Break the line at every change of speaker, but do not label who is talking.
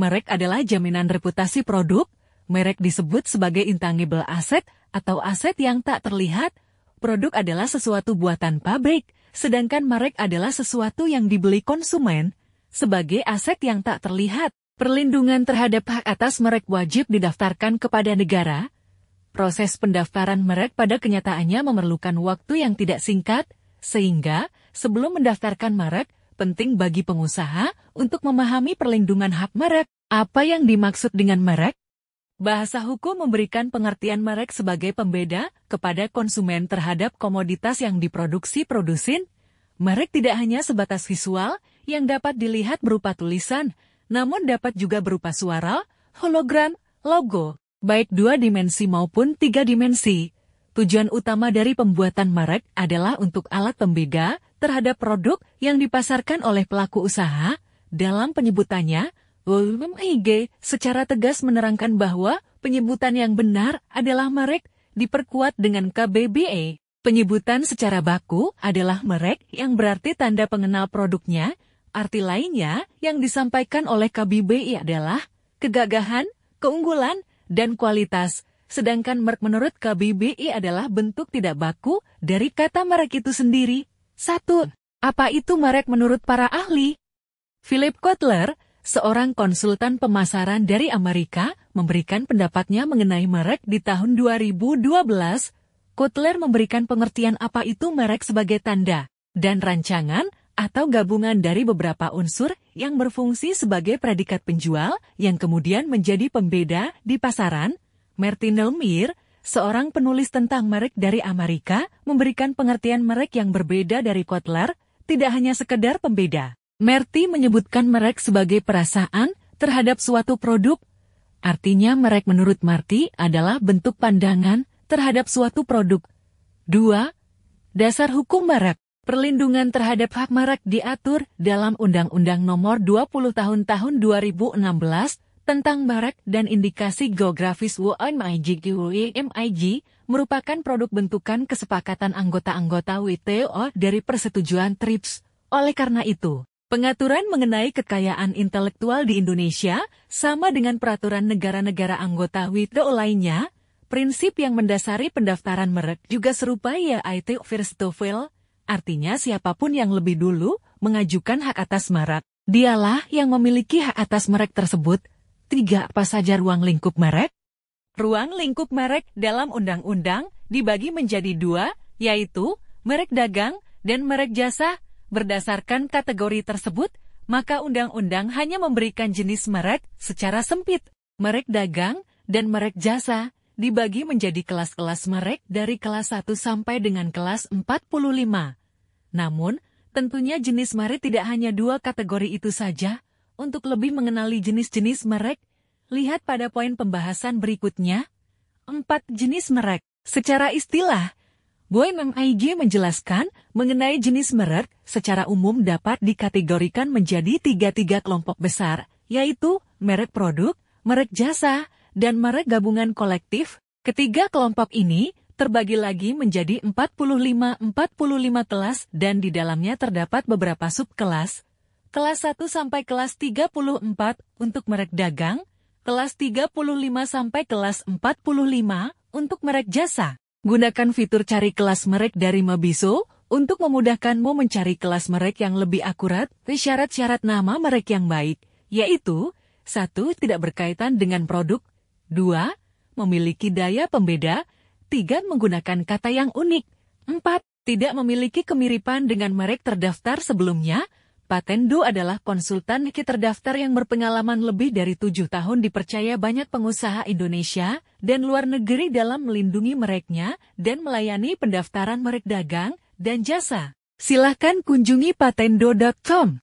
Merek adalah jaminan reputasi produk. Merek disebut sebagai intangible asset atau aset yang tak terlihat. Produk adalah sesuatu buatan pabrik, sedangkan merek adalah sesuatu yang dibeli konsumen sebagai aset yang tak terlihat. Perlindungan terhadap hak atas merek wajib didaftarkan kepada negara. Proses pendaftaran merek pada kenyataannya memerlukan waktu yang tidak singkat, sehingga sebelum mendaftarkan merek, penting bagi pengusaha untuk memahami perlindungan hak merek. Apa yang dimaksud dengan merek? Bahasa hukum memberikan pengertian merek sebagai pembeda kepada konsumen terhadap komoditas yang diproduksi produsen. Merek tidak hanya sebatas visual yang dapat dilihat berupa tulisan, namun dapat juga berupa suara, hologram, logo, baik 2 dimensi maupun 3 dimensi. Tujuan utama dari pembuatan merek adalah untuk alat pembeda terhadap produk yang dipasarkan oleh pelaku usaha. Dalam penyebutannya, UMIG secara tegas menerangkan bahwa penyebutan yang benar adalah merek diperkuat dengan KBBE. Penyebutan secara baku adalah merek yang berarti tanda pengenal produknya. Arti lainnya yang disampaikan oleh KBBI adalah kegagahan, keunggulan, dan kualitas. Sedangkan merek menurut KBBI adalah bentuk tidak baku dari kata merek itu sendiri. 1. Apa itu merek menurut para ahli? Philip Kotler, seorang konsultan pemasaran dari Amerika, memberikan pendapatnya mengenai merek di tahun 2012. Kotler memberikan pengertian apa itu merek sebagai tanda dan rancangan atau gabungan dari beberapa unsur yang berfungsi sebagai predikat penjual yang kemudian menjadi pembeda di pasaran. Martin Lemire, seorang penulis tentang merek dari Amerika, memberikan pengertian merek yang berbeda dari Kotler, tidak hanya sekedar pembeda. Martin menyebutkan merek sebagai perasaan terhadap suatu produk. Artinya merek menurut Martin adalah bentuk pandangan terhadap suatu produk. 2. Dasar hukum merek. Perlindungan terhadap hak merek diatur dalam Undang-Undang Nomor 20 Tahun 2016 tentang merek dan indikasi geografis. UMIG merupakan produk bentukan kesepakatan anggota-anggota WTO dari persetujuan TRIPS. Oleh karena itu, pengaturan mengenai kekayaan intelektual di Indonesia sama dengan peraturan negara-negara anggota WTO lainnya. Prinsip yang mendasari pendaftaran merek juga serupa, yaitu first to file. Artinya siapapun yang lebih dulu mengajukan hak atas merek, dialah yang memiliki hak atas merek tersebut. 3. Apa saja ruang lingkup merek? Ruang lingkup merek dalam undang-undang dibagi menjadi 2, yaitu merek dagang dan merek jasa. Berdasarkan kategori tersebut, maka undang-undang hanya memberikan jenis merek secara sempit. Merek dagang dan merek jasa dibagi menjadi kelas-kelas merek dari kelas 1 sampai dengan kelas 45. Namun, tentunya jenis merek tidak hanya 2 kategori itu saja. Untuk lebih mengenali jenis-jenis merek, lihat pada poin pembahasan berikutnya. 4. Jenis merek. Secara istilah, UMIG menjelaskan mengenai jenis merek secara umum dapat dikategorikan menjadi 3 kelompok besar, yaitu merek produk, merek jasa, dan merek gabungan kolektif. Ketiga kelompok ini terbagi lagi menjadi 45 kelas dan di dalamnya terdapat beberapa subkelas. Kelas 1 sampai kelas 34 untuk merek dagang, kelas 35 sampai kelas 45 untuk merek jasa. Gunakan fitur cari kelas merek dari Mabiso untuk memudahkanmu mencari kelas merek yang lebih akurat. Syarat-syarat nama merek yang baik, yaitu 1. Tidak berkaitan dengan produk, 2. Memiliki daya pembeda, 3. Menggunakan kata yang unik, 4. Tidak memiliki kemiripan dengan merek terdaftar sebelumnya. Patendo adalah konsultan terdaftar yang berpengalaman lebih dari 7 tahun, dipercaya banyak pengusaha Indonesia dan luar negeri dalam melindungi mereknya dan melayani pendaftaran merek dagang dan jasa. Silakan kunjungi patendo.com.